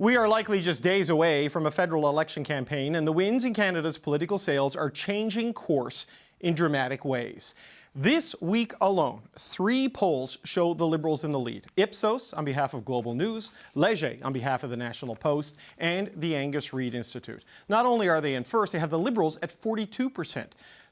We are likely just days away from a federal election campaign, and the winds in Canada's political sails are changing course in dramatic ways. This week alone, 3 polls show the Liberals in the lead. Ipsos on behalf of Global News, Leger on behalf of the National Post, and the Angus Reid Institute. Not only are they in first, they have the Liberals at 42%,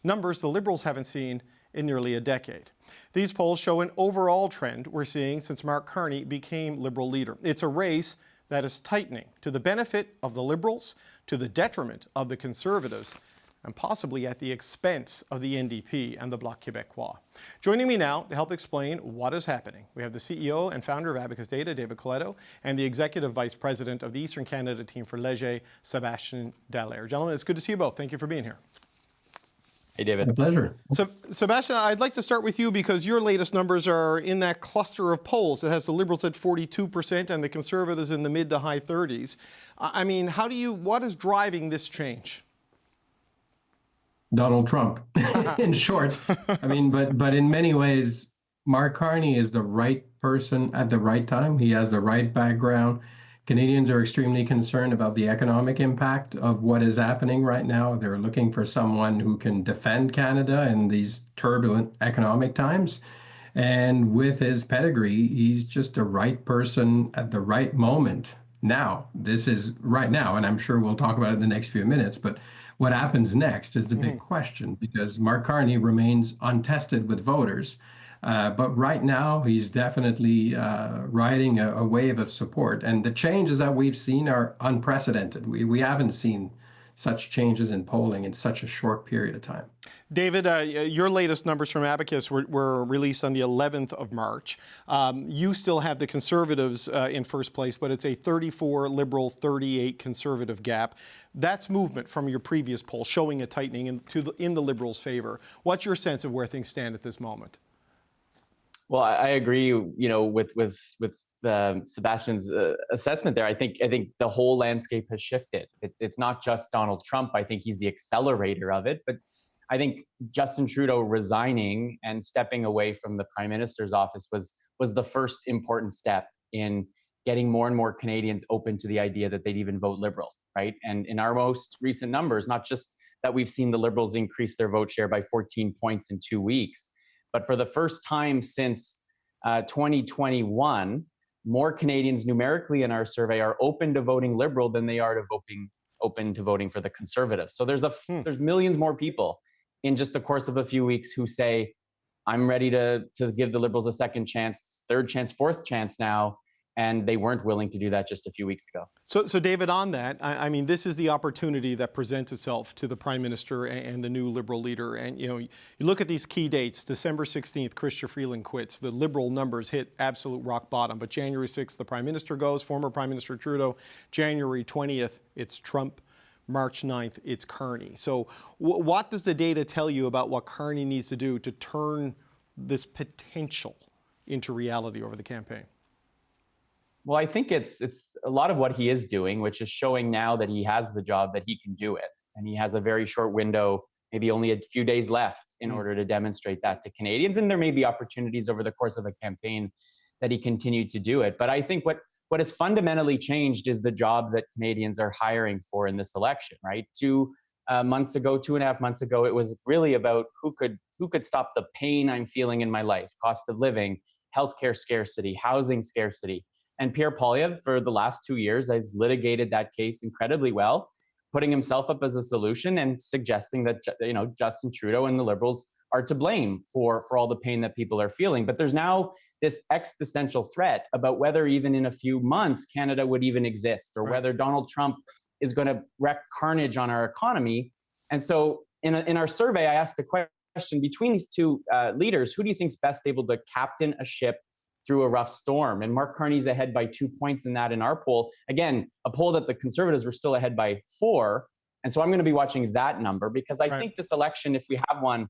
numbers the Liberals haven't seen in nearly a decade. These polls show an overall trend we're seeing since Mark Carney became Liberal leader. It's a race that is tightening to the benefit of the Liberals, to the detriment of the Conservatives, and possibly at the expense of the NDP and the Bloc Québécois. Joining me now to help explain what is happening, we have the CEO and founder of Abacus Data, David Coletto, and the Executive Vice President of the Eastern Canada team for Leger, Sébastien Dallaire. Gentlemen, it's good to see you both. Thank you for being here. Hey, David. My pleasure. So, Sébastien, I'd like to start with you because your latest numbers are in that cluster of polls that has the Liberals at 42% and the Conservatives in the mid to high 30s. I mean, what is driving this change? Donald Trump, in short. I mean, but in many ways, Mark Carney is the right person at the right time. He has the right background. Canadians are extremely concerned about the economic impact of what is happening right now. They're looking for someone who can defend Canada in these turbulent economic times. And with his pedigree, he's just the right person at the right moment. Now, this is right now, and I'm sure we'll talk about it in the next few minutes, but what happens next is the big question, because Mark Carney remains untested with voters. But right now, he's definitely riding a wave of support. And the changes that we've seen are unprecedented. We haven't seen such changes in polling in such a short period of time. David, your latest numbers from Abacus were released on the 11th of March. You still have the Conservatives in first place, but it's a 34 Liberal, 38 Conservative gap. That's movement from your previous poll, showing a tightening in the Liberals' favor. What's your sense of where things stand at this moment? Well, I agree, with Sebastian's assessment there. I think the whole landscape has shifted. It's not just Donald Trump. I think he's the accelerator of it. But I think Justin Trudeau resigning and stepping away from the Prime Minister's office was the first important step in getting more and more Canadians open to the idea that they'd even vote Liberal, right? And in our most recent numbers, not just that we've seen the Liberals increase their vote share by 14 points in 2 weeks, but for the first time since 2021, more Canadians numerically in our survey are open to voting Liberal than they are to open to voting for the Conservatives. So there's millions more people in just the course of a few weeks who say, I'm ready to give the Liberals a second chance, third chance, fourth chance now. And they weren't willing to do that just a few weeks ago. So David, on that, I mean, this is the opportunity that presents itself to the Prime Minister and the new Liberal leader. And, you look at these key dates. December 16th, Chrystia Freeland quits. The Liberal numbers hit absolute rock bottom. But January 6th, the Prime Minister goes, former Prime Minister Trudeau. January 20th, it's Trump. March 9th, it's Carney. So what does the data tell you about what Carney needs to do to turn this potential into reality over the campaign? Well, I think it's a lot of what he is doing, which is showing now that he has the job, that he can do it. And he has a very short window, maybe only a few days left in order to demonstrate that to Canadians. And there may be opportunities over the course of a campaign that he continued to do it. But I think what has fundamentally changed is the job that Canadians are hiring for in this election, right? 2.5 months ago, it was really about who could stop the pain I'm feeling in my life, cost of living, healthcare scarcity, housing scarcity. And Pierre Poilievre, for the last 2 years, has litigated that case incredibly well, putting himself up as a solution and suggesting that Justin Trudeau and the Liberals are to blame for all the pain that people are feeling. But there's now this existential threat about whether even in a few months Canada would even exist, or whether Donald Trump is going to wreak carnage on our economy. And so in our survey, I asked a question between these two leaders: who do you think is best able to captain a ship through a rough storm? And Mark Carney's ahead by 2 points in that in our poll. Again, a poll that the Conservatives were still ahead by 4. And so I'm going to be watching that number, because I think this election, if we have one,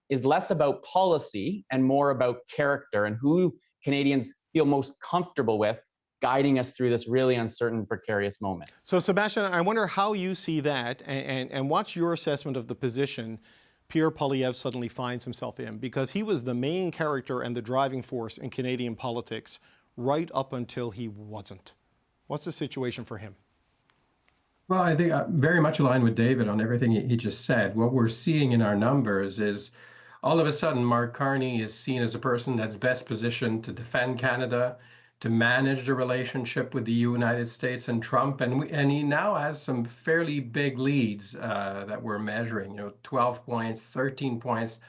is less about policy and more about character and who Canadians feel most comfortable with guiding us through this really uncertain, precarious moment. So, Sébastien, I wonder how you see that, and what's your assessment of the position Pierre Poilievre suddenly finds himself in, because he was the main character and the driving force in Canadian politics right up until he wasn't. What's the situation for him? Well, I think very much aligned with David on everything he just said. What we're seeing in our numbers is all of a sudden Mark Carney is seen as a person that's best positioned to defend Canada, to manage the relationship with the United States and Trump, and he now has some fairly big leads that we're measuring. 12 points, 13 points,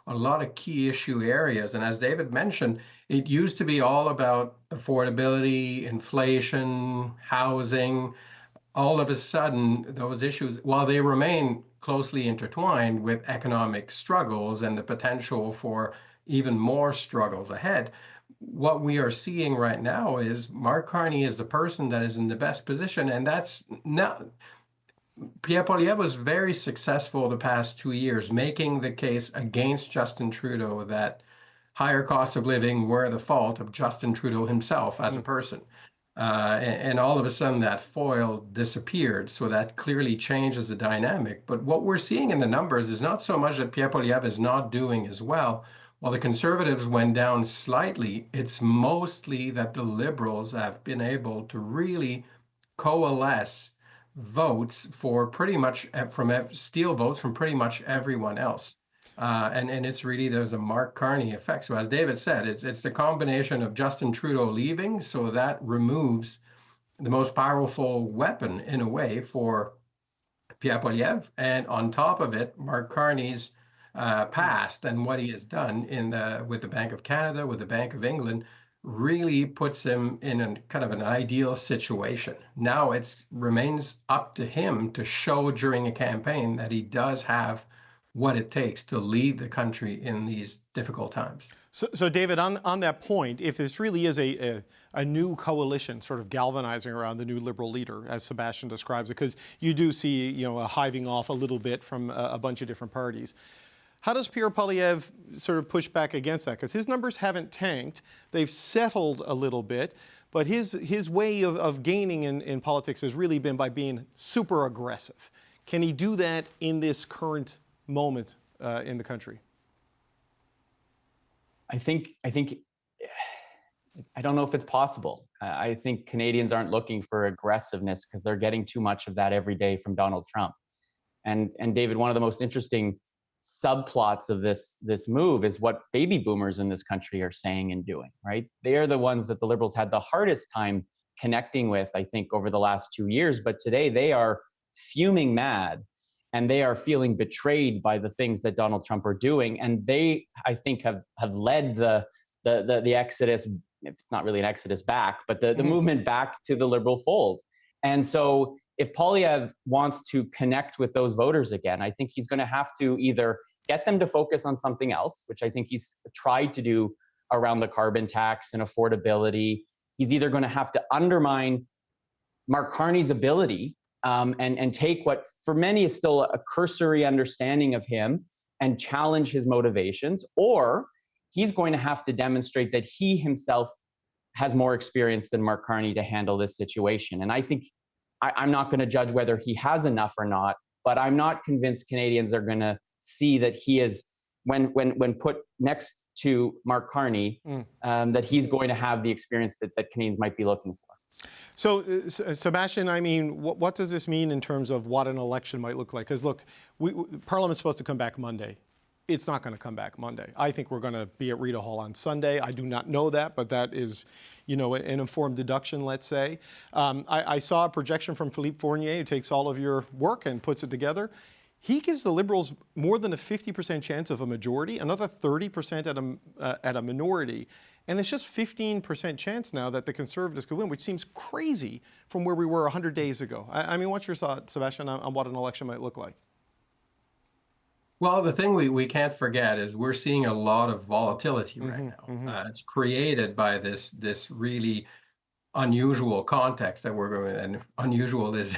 a lot of key issue areas. And as David mentioned, it used to be all about affordability, inflation, housing. All of a sudden, those issues, while they remain closely intertwined with economic struggles and the potential for even more struggles ahead, what we are seeing right now is Mark Carney is the person that is in the best position, and that's not. Pierre Poilievre was very successful the past 2 years making the case against Justin Trudeau that higher costs of living were the fault of Justin Trudeau himself as a person. And all of a sudden that foil disappeared. So that clearly changes the dynamic. But what we're seeing in the numbers is not so much that Pierre Poilievre is not doing as well. While the Conservatives went down slightly, it's mostly that the Liberals have been able to really coalesce votes for pretty much steal votes from pretty much everyone else. And it's really, there's a Mark Carney effect. So as David said, it's the combination of Justin Trudeau leaving, so that removes the most powerful weapon in a way for Pierre Poilievre, and on top of it, Mark Carney's past and what he has done with the Bank of Canada, with the Bank of England, really puts him in a kind of an ideal situation. Now it remains up to him to show during a campaign that he does have what it takes to lead the country in these difficult times. So David, on that point, if this really is a new coalition sort of galvanizing around the new Liberal leader, as Sébastien describes it, because you do see a hiving off a little bit from a bunch of different parties, how does Pierre Poilievre sort of push back against that? Because his numbers haven't tanked. They've settled a little bit. But his way of gaining in politics has really been by being super aggressive. Can he do that in this current moment in the country? I don't know if it's possible. I think Canadians aren't looking for aggressiveness because they're getting too much of that every day from Donald Trump. And David, one of the most interesting subplots of this move is what baby boomers in this country are saying and doing, right? They are the ones that the Liberals had the hardest time connecting with, I think, over the last 2 years. But today they are fuming mad, and they are feeling betrayed by the things that Donald Trump are doing. And they, I think, have led the exodus. It's not really an exodus back, but the movement back to the Liberal fold. And so if Poilievre wants to connect with those voters again, I think he's going to have to either get them to focus on something else, which I think he's tried to do around the carbon tax and affordability. He's either going to have to undermine Mark Carney's ability and take what for many is still a cursory understanding of him and challenge his motivations, or he's going to have to demonstrate that he himself has more experience than Mark Carney to handle this situation. And I think I'm not going to judge whether he has enough or not, but I'm not convinced Canadians are going to see that he is, when put next to Mark Carney, that he's going to have the experience that Canadians might be looking for. So, Sébastien, I mean, what does this mean in terms of what an election might look like? Because look, Parliament's supposed to come back Monday. It's not going to come back Monday. I think we're going to be at Rita Hall on Sunday. I do not know that, but that is, an informed deduction, let's say. I saw a projection from Philippe Fournier, who takes all of your work and puts it together. He gives the Liberals more than a 50% chance of a majority, another 30% at a minority. And it's just 15% chance now that the Conservatives could win, which seems crazy from where we were 100 days ago. I mean, what's your thought, Sébastien, on what an election might look like? Well, the thing we can't forget is we're seeing a lot of volatility right now. It's created by this really unusual context that we're going, and unusual is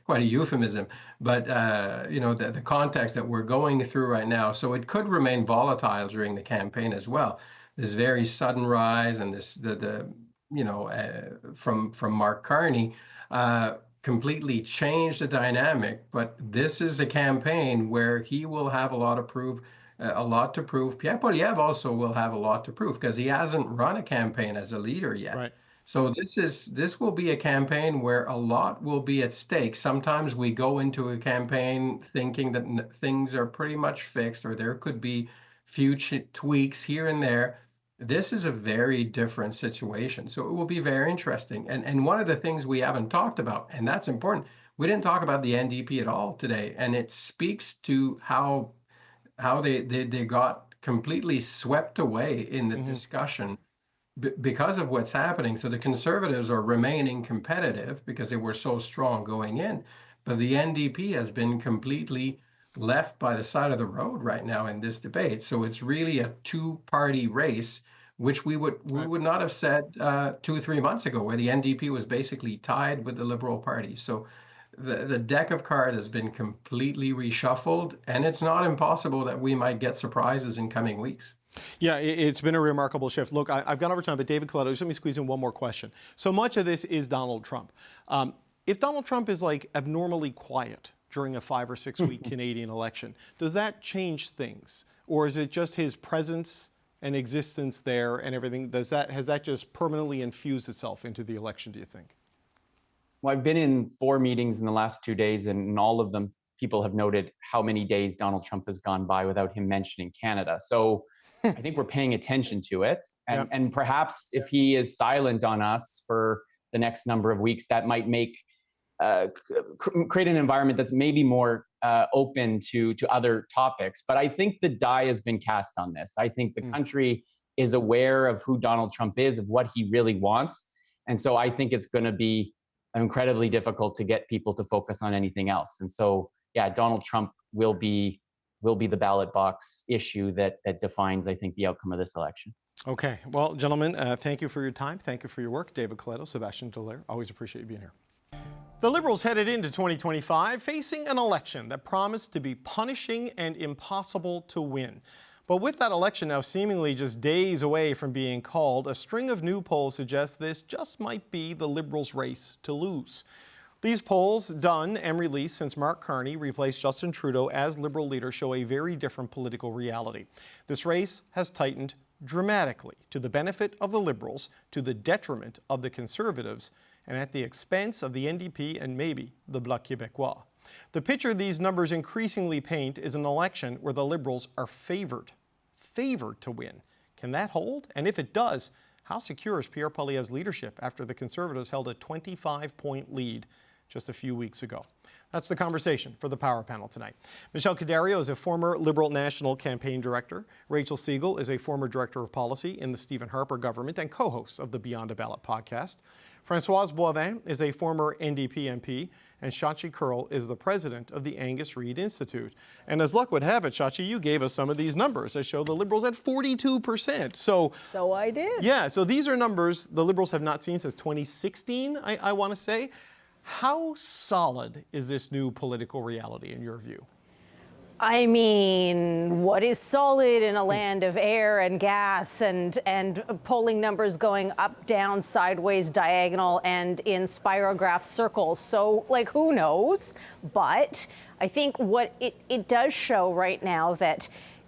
quite a euphemism, but the context that we're going through right now. So it could remain volatile during the campaign as well. This very sudden rise and from Mark Carney completely changed the dynamic. But this is a campaign where he will have a lot to prove. Pierre Poilievre also will have a lot to prove because he hasn't run a campaign as a leader yet. Right. So this will be a campaign where a lot will be at stake. Sometimes we go into a campaign thinking that things are pretty much fixed, or there could be few tweaks here and there. This is a very different situation. So it will be very interesting. And one of the things we haven't talked about, and that's important, we didn't talk about the NDP at all today. And it speaks to how they got completely swept away in the discussion because of what's happening. So the Conservatives are remaining competitive because they were so strong going in, but the NDP has been completely left by the side of the road right now in this debate. So it's really a two-party race, which we would not have said 2 or 3 months ago, where the NDP was basically tied with the Liberal Party. So the deck of cards has been completely reshuffled, and it's not impossible that we might get surprises in coming weeks. Yeah, it's been a remarkable shift. Look, I've gone over time, but David Coletto, just let me squeeze in one more question. So much of this is Donald Trump. If Donald Trump is like abnormally quiet during a 5 or 6 week Canadian election, does that change things? Or is it just his presence and existence there and everything? Has that just permanently infused itself into the election, do you think? Well, I've been in 4 meetings in the last 2 days, and in all of them, people have noted how many days Donald Trump has gone by without him mentioning Canada. So I think we're paying attention to it. And perhaps if he is silent on us for the next number of weeks, that might make create an environment that's maybe more open to other topics. But I think the die has been cast on this. I think the country is aware of who Donald Trump is, of what he really wants. And so I think it's going to be incredibly difficult to get people to focus on anything else. And so, yeah, Donald Trump will be the ballot box issue that defines, I think, the outcome of this election. Okay. Well, gentlemen, thank you for your time. Thank you for your work. David Coletto, Sébastien, Dallaire, always appreciate you being here. The Liberals headed into 2025 facing an election that promised to be punishing and impossible to win. But with that election now seemingly just days away from being called, a string of new polls suggest this just might be the Liberals' race to lose. These polls, done and released since Mark Carney replaced Justin Trudeau as Liberal leader, show a very different political reality. This race has tightened dramatically to the benefit of the Liberals, to the detriment of the Conservatives, and at the expense of the NDP and maybe the Bloc Québécois. The picture these numbers increasingly paint is an election where the Liberals are favored to win. Can that hold? And if it does, how secure is Pierre Poilievre's leadership after the Conservatives held a 25-point lead just a few weeks ago? That's the conversation for the Power Panel tonight. Michelle Cadario is a former Liberal National Campaign Director. Rachel Siegel is a former Director of Policy in the Stephen Harper government and co-host of the Beyond a Ballot podcast. Françoise Boivin is a former NDP MP, and Shachi Kurl is the president of the Angus Reid Institute. And as luck would have it, Shachi, you gave us some of these numbers that show the Liberals at 42%. So I did. Yeah, so these are numbers the Liberals have not seen since 2016, I want to say. How solid is this new political reality in your view? I mean, what is solid in a land of air and gas and polling numbers going up, down, sideways, diagonal, and in spirograph circles? So, like, who knows? But I think what it does show right now that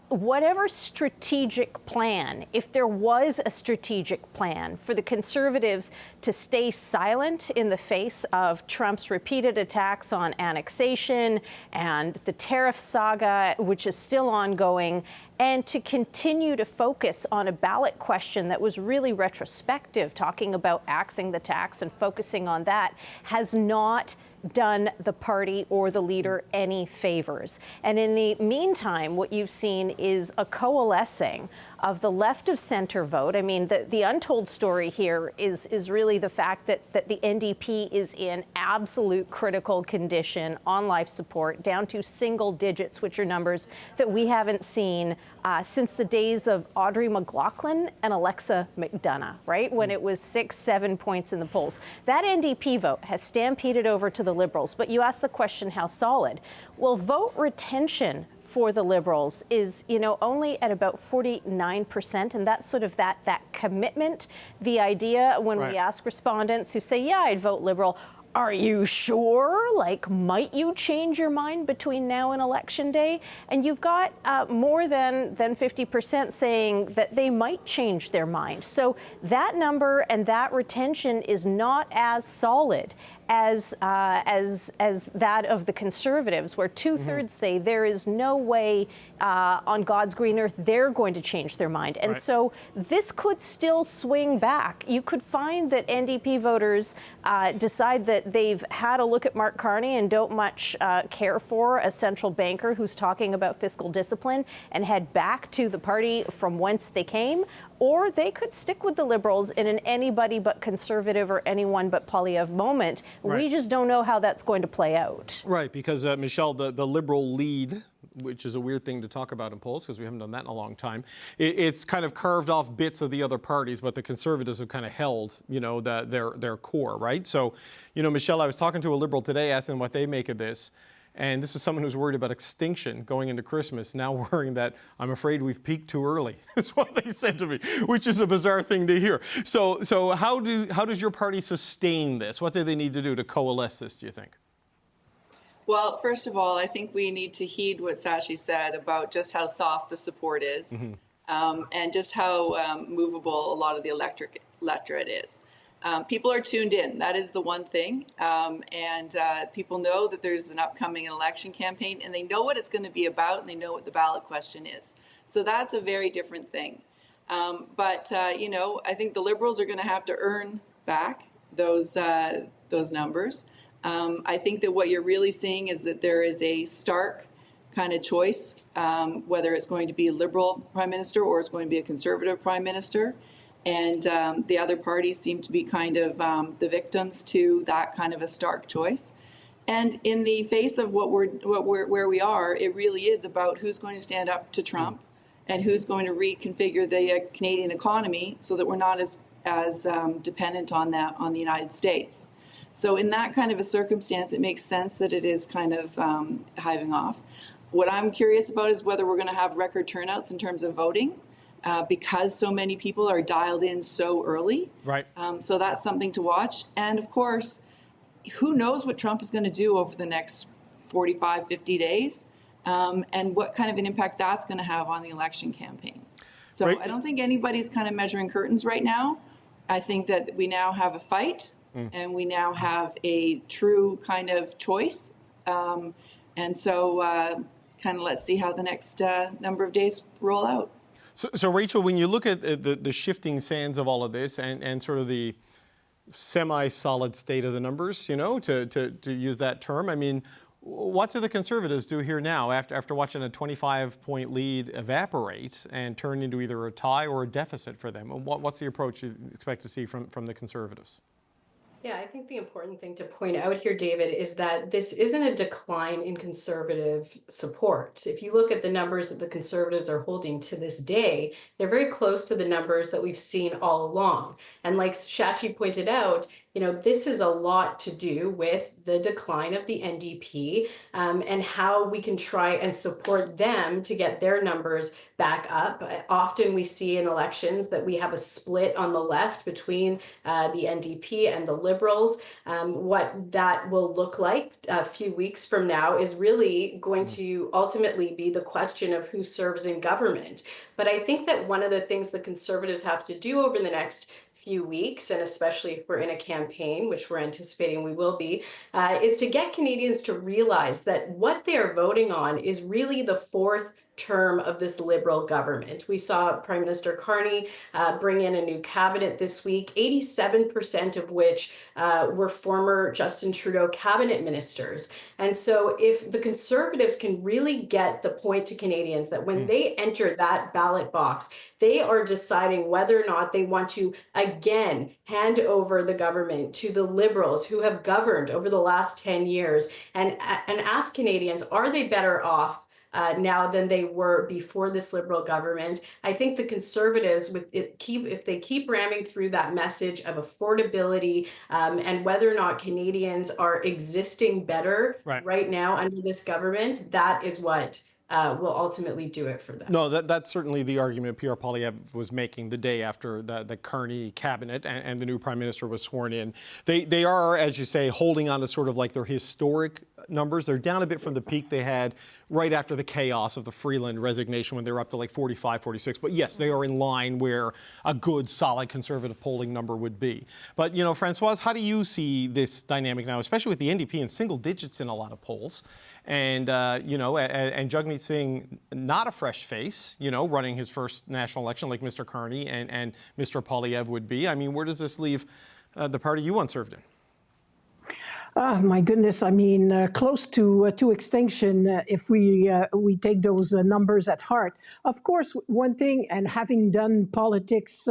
whatever strategic plan, if there was a strategic plan for the Conservatives to stay silent in the face of Trump's repeated attacks on annexation and the tariff saga, which is still ongoing, and to continue to focus on a ballot question that was really retrospective, talking about axing the tax and focusing on that, has not done the party or the leader any favors. And in the meantime, what you've seen is a coalescing of the left of center vote. I mean, the untold story here is really the fact that the NDP is in absolute critical condition on life support, down to single digits, which are numbers that we haven't seen since the days of Audrey McLaughlin and Alexa McDonough, right? When it was 6-7 points in the polls. That NDP vote has stampeded over to the Liberals. But you asked the question, how solid? Well, vote retention for the Liberals is, only at about 49%. And that's sort of that commitment, the idea when we ask respondents who say, yeah, I'd vote Liberal, are you sure? Like, might you change your mind between now and Election Day? And you've got more than 50% saying that they might change their mind. So that number and that retention is not as solid as that of the Conservatives, where two-thirds say there is no way on God's green earth they're going to change their mind. And so this could still swing back. You could find that NDP voters decide that they've had a look at Mark Carney and don't much care for a central banker who's talking about fiscal discipline and head back to the party from whence they came. Or they could stick with the Liberals in an anybody but Conservative or anyone but Poilievre moment. Right. We just don't know how that's going to play out. Right, because, Michelle, the Liberal lead, which is a weird thing to talk about in polls because we haven't done that in a long time, it's kind of carved off bits of the other parties, but the Conservatives have kind of held, their core, right? So, Michelle, I was talking to a Liberal today asking what they make of this. And this is someone who's worried about extinction going into Christmas, now worrying that I'm afraid we've peaked too early. That's what they said to me, which is a bizarre thing to hear. So how does your party sustain this? What do they need to do to coalesce this, do you think? Well, first of all, I think we need to heed what Sashi said about just how soft the support is, and just how movable a lot of the electorate is. People are tuned in. That is the one thing. And people know that there's an upcoming election campaign, and they know what it's going to be about, and they know what the ballot question is. So that's a very different thing. But I think the Liberals are going to have to earn back those numbers. I think that what you're really seeing is that there is a stark kind of choice, whether it's going to be a Liberal Prime Minister or it's going to be a Conservative Prime Minister. And the other parties seem to be kind of the victims to that kind of a stark choice. And in the face of where we are, it really is about who's going to stand up to Trump and who's going to reconfigure the Canadian economy so that we're not as dependent on the United States. So in that kind of a circumstance, it makes sense that it is kind of hiving off. What I'm curious about is whether we're going to have record turnouts in terms of voting. Because so many people are dialed in so early. Right. So that's something to watch. And of course, who knows what Trump is going to do over the next 45, 50 days, and what kind of an impact that's going to have on the election campaign. So I don't think anybody's kind of measuring curtains right now. I think that we now have a fight, and we now have a true kind of choice. And so kind of let's see how the next number of days roll out. So Rachel, when you look at the shifting sands of all of this and sort of the semi-solid state of the numbers, to use that term, I mean, what do the Conservatives do here now after watching a 25-point lead evaporate and turn into either a tie or a deficit for them? What's the approach you expect to see from the Conservatives? Yeah, I think the important thing to point out here, David, is that this isn't a decline in Conservative support. If you look at the numbers that the Conservatives are holding to this day, they're very close to the numbers that we've seen all along. And like Shachi pointed out, this is a lot to do with the decline of the NDP and how we can try and support them to get their numbers back up. Often we see in elections that we have a split on the left between the NDP and the Liberals. What that will look like a few weeks from now is really going to ultimately be the question of who serves in government. But I think that one of the things the Conservatives have to do over the next few weeks, and especially if we're in a campaign, which we're anticipating we will be, is to get Canadians to realize that what they are voting on is really the fourth term of this Liberal government. We saw Prime Minister Carney bring in a new cabinet this week, 87% of which were former Justin Trudeau cabinet ministers. And so if the Conservatives can really get the point to Canadians that when they enter that ballot box, they are deciding whether or not they want to again hand over the government to the Liberals who have governed over the last 10 years and ask Canadians, are they better off now than they were before this Liberal government? I think the Conservatives, if they keep ramming through that message of affordability and whether or not Canadians are existing better right now under this government, that is what will ultimately do it for them. No, that's certainly the argument Pierre Poilievre was making the day after the Carney cabinet and the new prime minister was sworn in. They are, as you say, holding on to sort of like their historic numbers. They're down a bit from the peak they had right after the chaos of the Freeland resignation when they were up to like 45, 46. But yes, they are in line where a good, solid conservative polling number would be. But, you know, Françoise, how do you see this dynamic now, especially with the NDP in single digits in a lot of polls? And, you know, and Jagmeet Singh, not a fresh face, you know, running his first national election like Mr. Carney and Mr. Poilievre would be. I mean, where does this leave the party you once served in? My goodness, I mean, close to extinction if we take those numbers at heart. Of course, one thing, and having done politics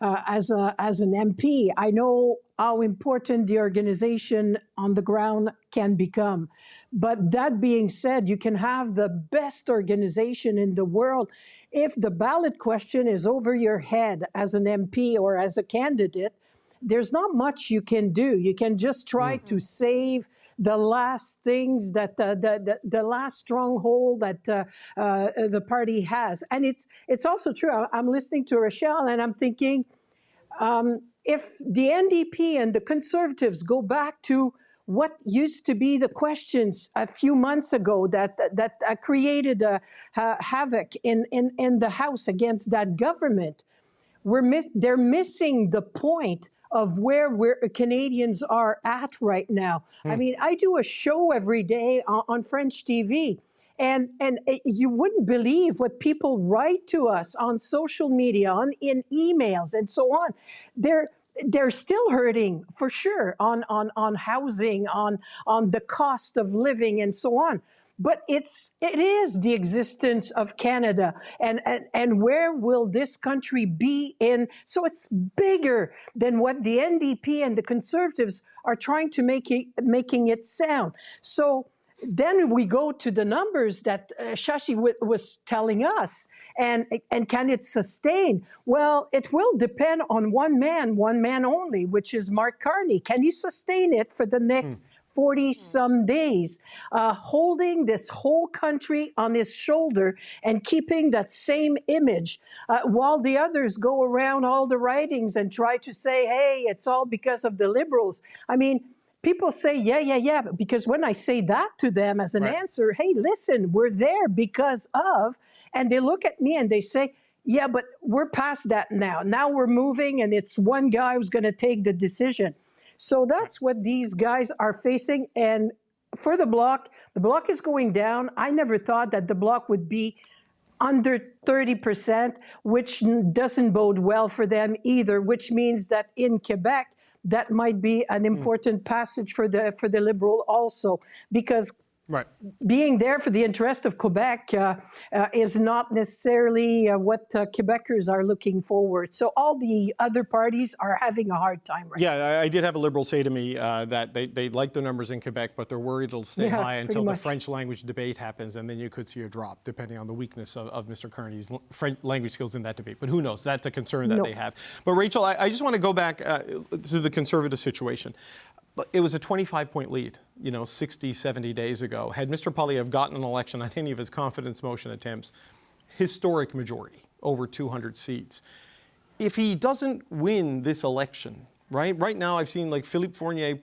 as an MP, I know how important the organization on the ground can become. But that being said, you can have the best organization in the world. If the ballot question is over your head as an MP or as a candidate, there's not much you can do. You can just try to save the last things that the last stronghold that the party has. And it's also true. I'm listening to Rochelle and I'm thinking, if the NDP and the Conservatives go back to what used to be the questions a few months ago that created havoc in the House against that government, they're missing the point of where Canadians are at right now. I mean, I do a show every day on French TV, and you wouldn't believe what people write to us on social media, in emails, and so on. They're still hurting for sure on housing, on the cost of living, and so on. But it is the existence of Canada, and where will this country be in? So it's bigger than what the NDP and the Conservatives are trying to making it sound. So then we go to the numbers that Shashi was telling us, and can it sustain? Well, it will depend on one man only, which is Mark Carney. Can he sustain it for the next 40-some days, holding this whole country on his shoulder and keeping that same image, while the others go around all the writings and try to say, hey, it's all because of the Liberals. I mean, people say, yeah, because when I say that to them as an answer, hey, listen, we're there because of, and they look at me and they say, yeah, but we're past that now. Now we're moving and it's one guy who's going to take the decision. So that's what these guys are facing. And for the Bloc is going down. I never thought that the Bloc would be under 30%, which doesn't bode well for them either, which means that in Quebec, that might be an important passage for the Liberal also, because being there for the interest of Quebec is not necessarily what Quebecers are looking forward. So all the other parties are having a hard time right now. Yeah, I did have a Liberal say to me that they like the numbers in Quebec, but they're worried it'll stay high until the French language debate happens, and then you could see a drop, depending on the weakness of Mr. Carney's French language skills in that debate. But who knows? That's a concern that they have. But Rachel, I just want to go back to the Conservative situation. It was a 25-point lead, 60, 70 days ago. Had Mr. Poilievre gotten an election on any of his confidence motion attempts, historic majority, over 200 seats. If he doesn't win this election, right now I've seen like Philippe Fournier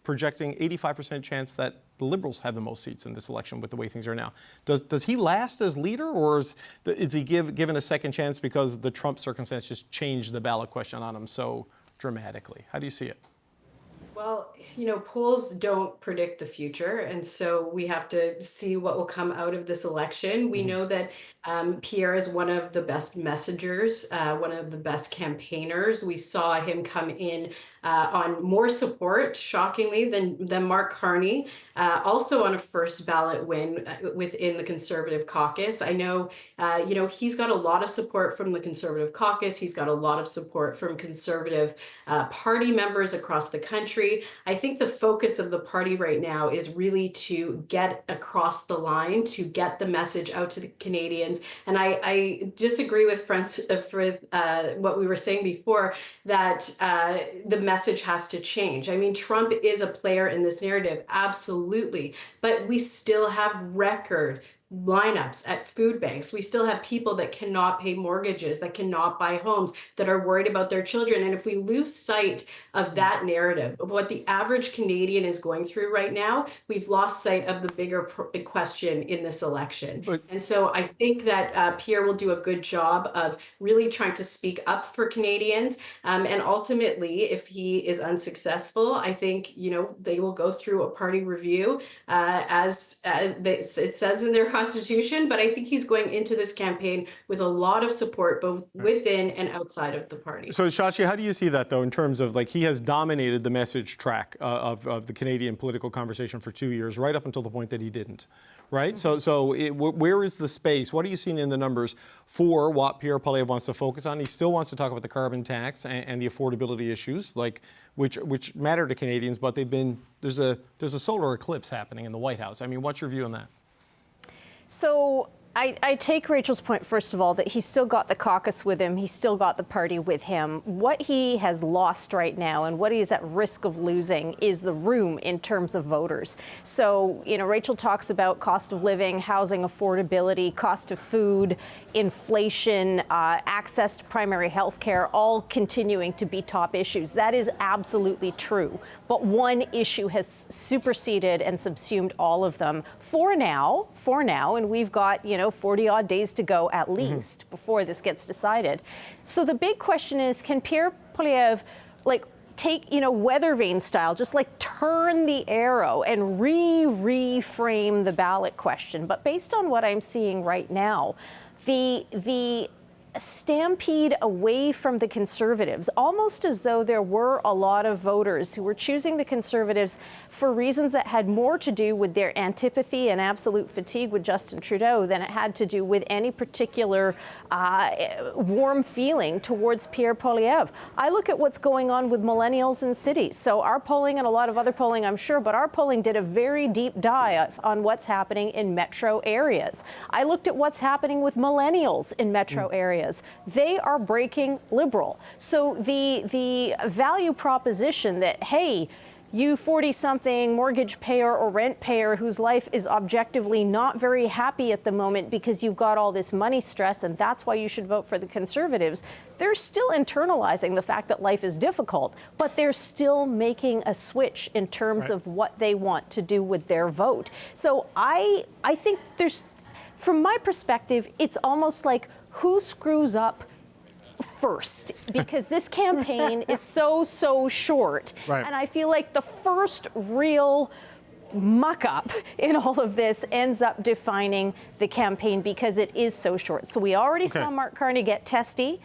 projecting 85% chance that the Liberals have the most seats in this election with the way things are now. Does he last as leader, or is he given a second chance because the Trump circumstance just changed the ballot question on him so dramatically? How do you see it? Well, polls don't predict the future, and so we have to see what will come out of this election. We know that Pierre is one of the best messengers, one of the best campaigners. We saw him come in on more support, shockingly, than Mark Carney, also on a first ballot win within the Conservative caucus. I know, he's got a lot of support from the Conservative caucus. He's got a lot of support from Conservative party members across the country. I think the focus of the party right now is really to get across the line, to get the message out to the Canadians. And I disagree with what we were saying before, that the message has to change. I mean, Trump is a player in this narrative, absolutely. But we still have record lineups at food banks. We still have people that cannot pay mortgages, that cannot buy homes, that are worried about their children. And if we lose sight of that narrative, of what the average Canadian is going through right now, we've lost sight of the bigger question in this election. And so I think that Pierre will do a good job of really trying to speak up for Canadians. And ultimately, if he is unsuccessful, I think, they will go through a party review as it says in their constitution. But I think he's going into this campaign with a lot of support, both within and outside of the party. So, Shashi, how do you see that, though, in terms of, like, he has dominated the message track of the Canadian political conversation for 2 years, right up until the point that he didn't, right? Where is the space? What are you seeing in the numbers for what Pierre Poilievre wants to focus on? He still wants to talk about the carbon tax and the affordability issues, like which matter to Canadians, but there's a solar eclipse happening in the White House. I mean, what's your view on that? So I take Rachel's point, first of all, that he's still got the caucus with him. He's still got the party with him. What he has lost right now and what he is at risk of losing is the room in terms of voters. So, Rachel talks about cost of living, housing affordability, cost of food, inflation, access to primary health care, all continuing to be top issues. That is absolutely true. But one issue has superseded and subsumed all of them for now, and we've got, 40 odd days to go at least before this gets decided. So the big question is, can Pierre Poilievre, take, weather vane style, just turn the arrow and reframe the ballot question? But based on what I'm seeing right now, the stampede away from the Conservatives, almost as though there were a lot of voters who were choosing the Conservatives for reasons that had more to do with their antipathy and absolute fatigue with Justin Trudeau than it had to do with any particular warm feeling towards Pierre Poilievre. I look at what's going on with millennials in cities. So our polling and a lot of other polling, I'm sure, but our polling did a very deep dive on what's happening in metro areas. I looked at what's happening with millennials in metro areas. They are breaking Liberal. So the value proposition that, hey, you 40-something mortgage payer or rent payer whose life is objectively not very happy at the moment because you've got all this money stress and that's why you should vote for the Conservatives, they're still internalizing the fact that life is difficult, but they're still making a switch in terms of what they want to do with their vote. So I think from my perspective, it's almost like who screws up first, because this campaign is so short. Right. And I feel like the first real muck up in all of this ends up defining the campaign because it is so short. So we already saw Mark Carney get testy.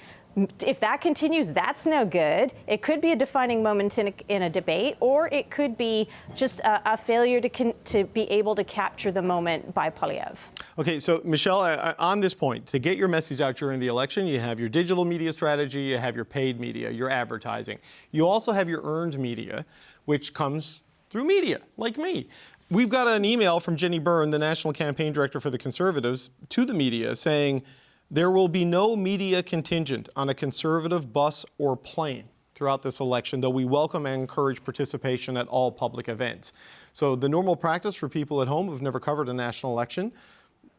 If that continues, that's no good. It could be a defining moment in a debate, or it could be just a failure to be able to capture the moment by Poilievre. Okay, so Michelle, on this point, to get your message out during the election, you have your digital media strategy, you have your paid media, your advertising. You also have your earned media, which comes through media, like me. We've got an email from Jenny Byrne, the National Campaign Director for the Conservatives, to the media saying, there will be no media contingent on a Conservative bus or plane throughout this election, though we welcome and encourage participation at all public events. So the normal practice for people at home who've never covered a national election,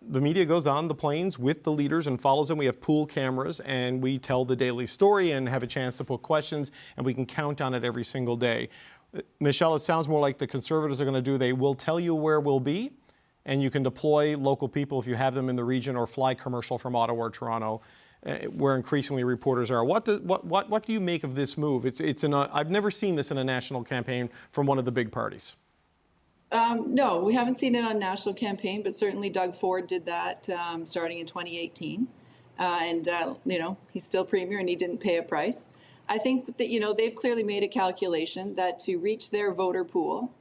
the media goes on the planes with the leaders and follows them. We have pool cameras and we tell the daily story and have a chance to put questions, and we can count on it every single day. Michelle, it sounds more like the Conservatives are going to do, they will tell you where we'll be, and you can deploy local people if you have them in the region, or fly commercial from Ottawa or Toronto, where increasingly reporters are. What do you make of this move? I've never seen this in a national campaign from one of the big parties. No, we haven't seen it on national campaign, but certainly Doug Ford did that starting in 2018. He's still premier and he didn't pay a price. I think that, they've clearly made a calculation that to reach their voter pool,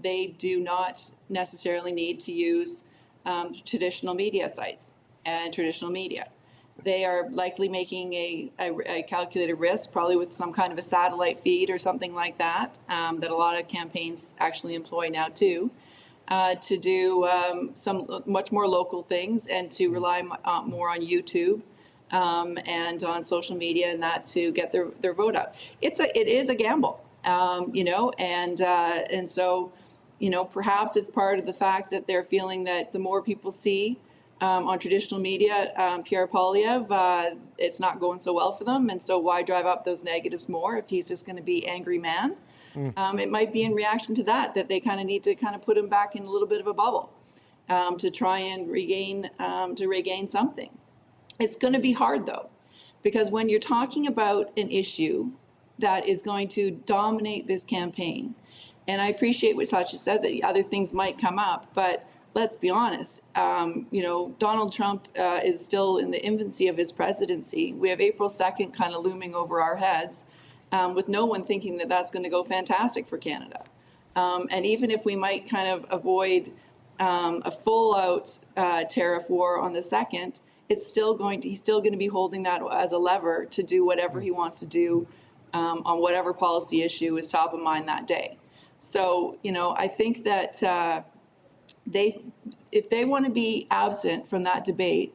they do not necessarily need to use traditional media sites and traditional media. They are likely making a calculated risk, probably with some kind of a satellite feed or something like that, that a lot of campaigns actually employ now too, to do some much more local things and to rely more on YouTube and on social media and that to get their vote out. It is a gamble, and so perhaps it's part of the fact that they're feeling that the more people see on traditional media, Pierre Poilievre, it's not going so well for them. And so why drive up those negatives more if he's just going to be angry man? It might be in reaction to that they kind of need to kind of put him back in a little bit of a bubble to try and regain something. It's going to be hard, though, because when you're talking about an issue that is going to dominate this campaign, and I appreciate what Sachi said, that other things might come up, but let's be honest, Donald Trump is still in the infancy of his presidency. We have April 2nd kind of looming over our heads, with no one thinking that that's going to go fantastic for Canada. And even if we might kind of avoid a full-out tariff war on the 2nd, he's still going to be holding that as a lever to do whatever he wants to do on whatever policy issue is top of mind that day. So, I think that if they want to be absent from that debate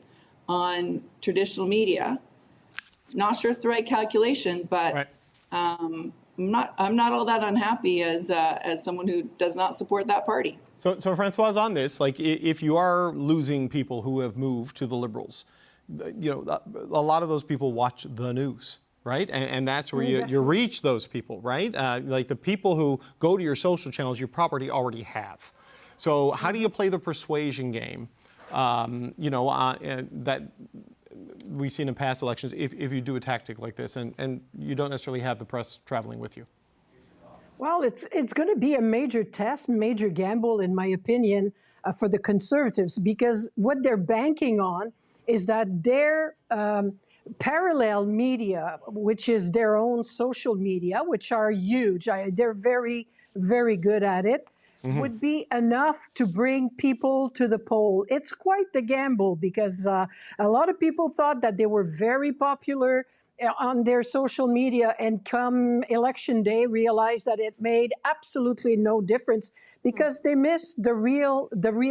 on traditional media, not sure it's the right calculation, but Right. I'm not all that unhappy as someone who does not support that party. So Francoise, on this, like if you are losing people who have moved to the Liberals, a lot of those people watch the news, right? And that's where you reach those people, right? Like the people who go to your social channels, your property already have. So how do you play the persuasion game, that we've seen in past elections if you do a tactic like this and you don't necessarily have the press traveling with you? Well, it's going to be a major test, major gamble, in my opinion, for the Conservatives, because what they're banking on is that their parallel media, which is their own social media, which are huge, they're very, very good at it, would be enough to bring people to the poll. It's quite the gamble because a lot of people thought that they were very popular on their social media, and come election day realized that it made absolutely no difference because they missed the real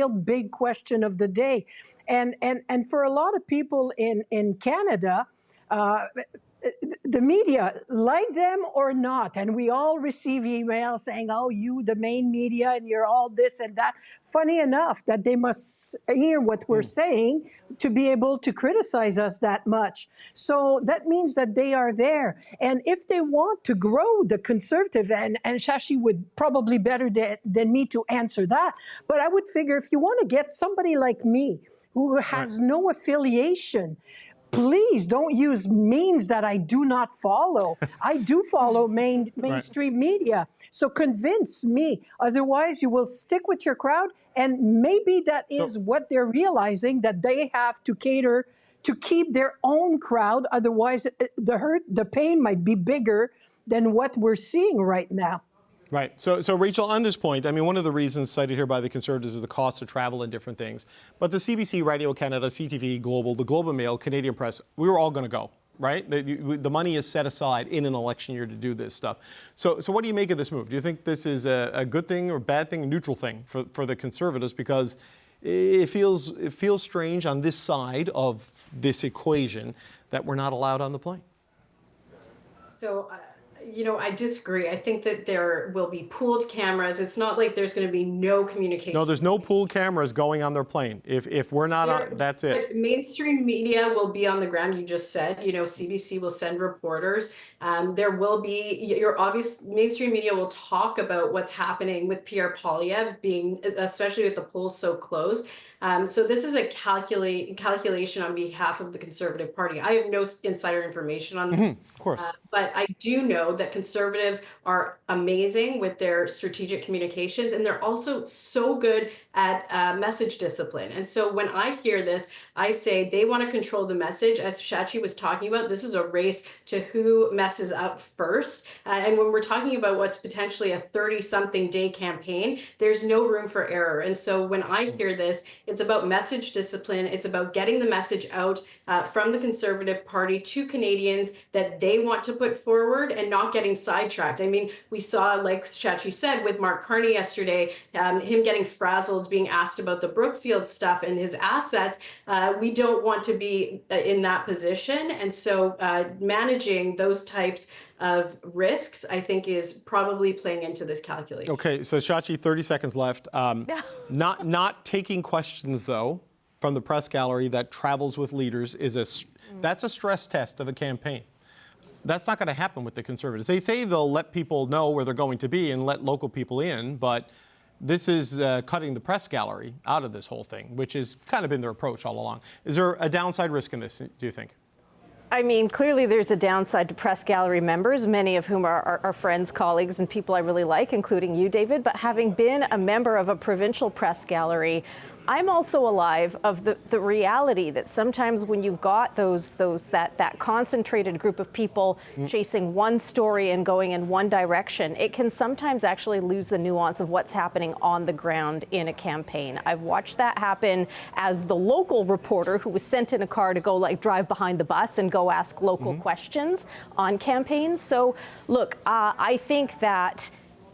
big question of the day. And for a lot of people in Canada, the media, like them or not, and we all receive emails saying, oh, you, the main media, and you're all this and that. Funny enough that they must hear what we're saying to be able to criticize us that much. So that means that they are there. And if they want to grow the Conservative, and Shashi would probably better than me to answer that, but I would figure if you want to get somebody like me who has no affiliation, please don't use means that I do not follow. I do follow mainstream media. So convince me. Otherwise, you will stick with your crowd. And maybe that is what they're realizing, that they have to cater to keep their own crowd. Otherwise, the pain might be bigger than what we're seeing right now. Right. So Rachel, on this point, I mean, one of the reasons cited here by the Conservatives is the cost of travel and different things. But the CBC Radio Canada, CTV Global, the Globe and Mail, Canadian Press, we were all going to go, right? The money is set aside in an election year to do this stuff. So what do you make of this move? Do you think this is a good thing or bad thing, a neutral thing for the Conservatives? Because it feels strange on this side of this equation that we're not allowed on the plane. So, I disagree. I think that there will be pooled cameras. It's not like there's going to be no communication. No, there's no pooled cameras going on their plane. If we're not on, that's it. Mainstream media will be on the ground. You just said, CBC will send reporters. There will be your obvious mainstream media will talk about what's happening with Pierre Poilievre being, especially with the polls so close. So this is a calculation on behalf of the Conservative Party. I have no insider information on this. Of course. But I do know that Conservatives are amazing with their strategic communications, and they're also so good at message discipline. And so when I hear this, I say they want to control the message. As Shachi was talking about, this is a race to who messes up first. And when we're talking about what's potentially a 30-something day campaign, there's no room for error. And so when I hear this, it's about message discipline. It's about getting the message out from the Conservative Party to Canadians that they want to put forward, and not getting sidetracked. I mean, we saw, like Chachi said, with Mark Carney yesterday, him getting frazzled, being asked about the Brookfield stuff and his assets. We don't want to be in that position. And so managing those types of risks, I think, is probably playing into this calculation. Okay, so Chachi, 30 seconds left. Not taking questions, though, from the press gallery that travels with leaders that's a stress test of a campaign. That's not going to happen with the Conservatives. They say they'll let people know where they're going to be and let local people in, but this is cutting the press gallery out of this whole thing, which has kind of been their approach all along. Is there a downside risk in this, do you think? I mean, clearly there's a downside to press gallery members, many of whom are friends, colleagues, and people I really like, including you, David. But having been a member of a provincial press gallery, I'm also alive of the reality that sometimes when you've got that concentrated group of people chasing one story and going in one direction, it can sometimes actually lose the nuance of what's happening on the ground in a campaign. I've watched that happen as the local reporter who was sent in a car to go drive behind the bus and go ask local questions on campaigns. So look, I think that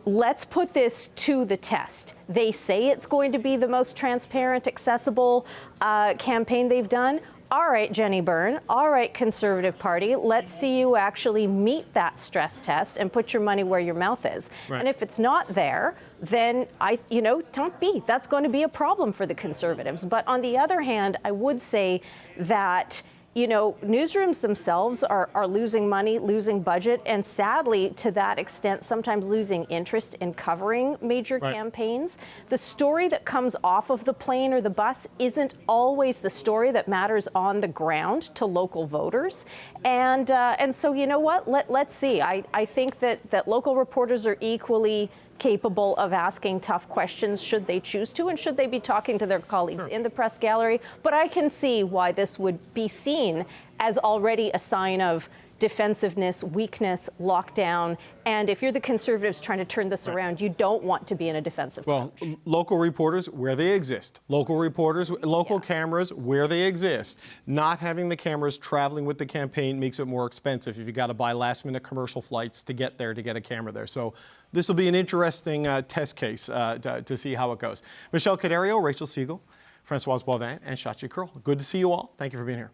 let's put this to the test. They say it's going to be the most transparent, accessible campaign they've done. All right, Jenny Byrne. All right, Conservative Party. Let's see you actually meet that stress test and put your money where your mouth is. Right. And if it's not there, then tant pis. That's going to be a problem for the Conservatives. But on the other hand, I would say that newsrooms themselves are losing money, losing budget, and sadly, to that extent, sometimes losing interest in covering major campaigns. The story that comes off of the plane or the bus isn't always the story that matters on the ground to local voters. And so, you know what? Let's see. I think that local reporters are equally capable of asking tough questions should they choose to, and should they be talking to their colleagues in the press gallery. But I can see why this would be seen as already a sign of defensiveness, weakness, lockdown. And if you're the Conservatives trying to turn this around, you don't want to be in a defensive posture. Local reporters where they exist. Local reporters, local cameras where they exist. Not having the cameras traveling with the campaign makes it more expensive if you got to buy last-minute commercial flights to get there, to get a camera there. So this will be an interesting test case to see how it goes. Michelle Caderio, Rachel Siegel, Françoise Boivin, and Chachi Curl. Good to see you all. Thank you for being here.